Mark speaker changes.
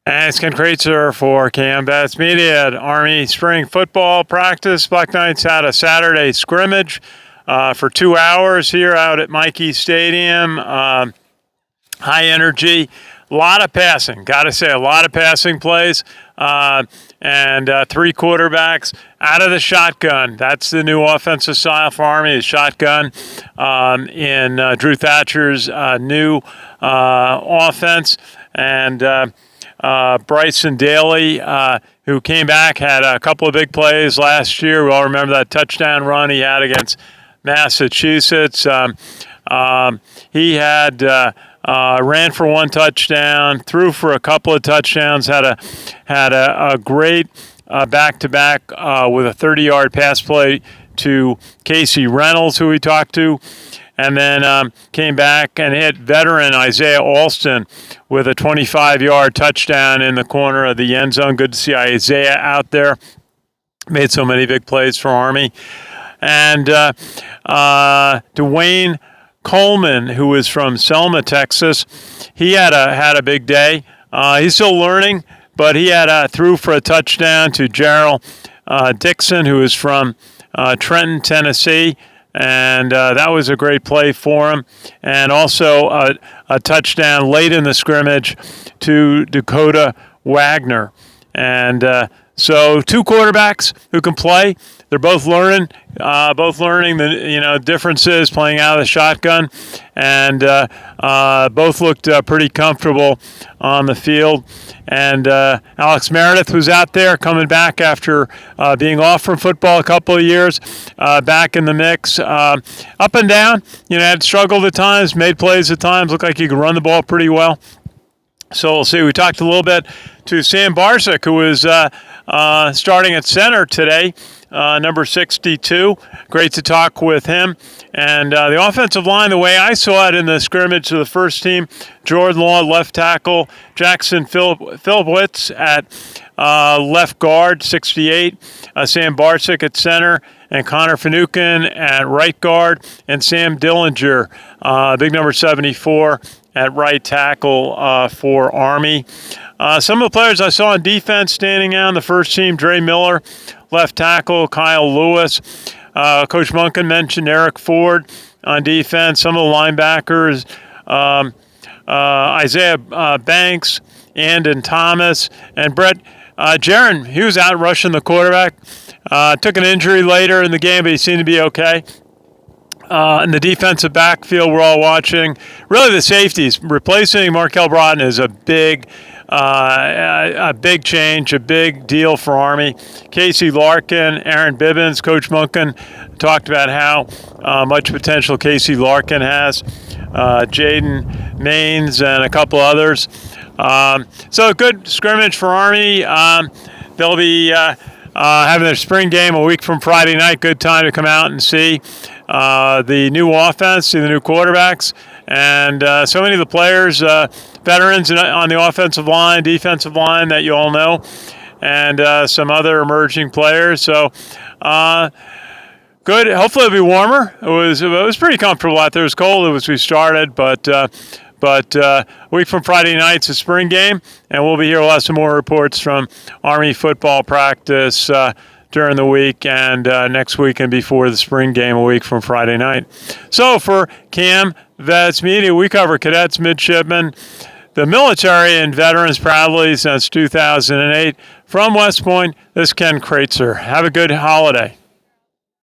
Speaker 1: And it's Ken Kraetzer for CaMMVetsMedia at Army Spring Football Practice. Black Knights had a Saturday scrimmage for 2 hours here out at Michie Stadium. High energy, a lot of passing. Got to say, a lot of passing plays. And three quarterbacks out of the shotgun. That's the new offensive style for Army, is shotgun in Drew Thatcher's new offense. And Bryson Daly, who came back, had a couple of big plays last year. We all remember that touchdown run he had against Massachusetts. He had ran for one touchdown, threw for a couple of touchdowns, had a great back-to-back with a 30-yard pass play to Casey Reynolds, who we talked to, and then came back and hit veteran Isaiah Alston with a 25-yard touchdown in the corner of the end zone. Good to see Isaiah out there. Made so many big plays for Army. And Dwayne Coleman, who is from Selma, Texas, he had a big day. He's still learning, but he had threw for a touchdown to Gerald Dixon, who is from Trenton, Tennessee. And that was a great play for him. And also a touchdown late in the scrimmage to Dakota Wagner. And so two quarterbacks who can play. They're both learning the differences playing out of the shotgun, and both looked pretty comfortable on the field. And Alex Meredith was out there coming back after being off from football a couple of years, back in the mix. Up and down, had struggled at times, made plays at times, looked like he could run the ball pretty well. So we'll see. We talked a little bit to Sam Barczyk, who was starting at center today, number 62. Great to talk with him. And the offensive line, the way I saw it in the scrimmage of the first team, Jordan Law, left tackle, Jackson Philwitz at left guard, 68, Sam Barczyk at center, and Connor Finucane at right guard, and Sam Dillinger, big number 74, at right tackle for Army. Some of the players I saw on defense standing out on the first team: Dre Miller, left tackle, Kyle Lewis. Coach Munkin mentioned Eric Ford on defense. Some of the linebackers, Isaiah Banks, Andon Thomas, and Brett Jaron. He was out rushing the quarterback. Took an injury later in the game, but he seemed to be okay. In the defensive backfield, we're all watching. Really, the safeties. Replacing Markel Broughton is a big change, a big deal for Army. Casey Larkin, Aaron Bibbins, Coach Munkin talked about how much potential Casey Larkin has. Jaden Maines and a couple others. So a good scrimmage for Army. They'll be having their spring game a week from Friday night. Good time to come out and see the new offense, see the new quarterbacks, and so many of the players, veterans on the offensive line, defensive line that you all know, and some other emerging players. So good. Hopefully it'll be warmer. It was pretty comfortable out there. It was cold as we started, but a week from Friday night's a spring game, and we'll be here. We'll have some more reports from Army football practice during the week and next week and before the spring game a week from Friday night. So for CaMMVetsMedia, we cover cadets, midshipmen, the military, and veterans proudly since 2008. From West Point, this is Ken Kraetzer. Have a good holiday.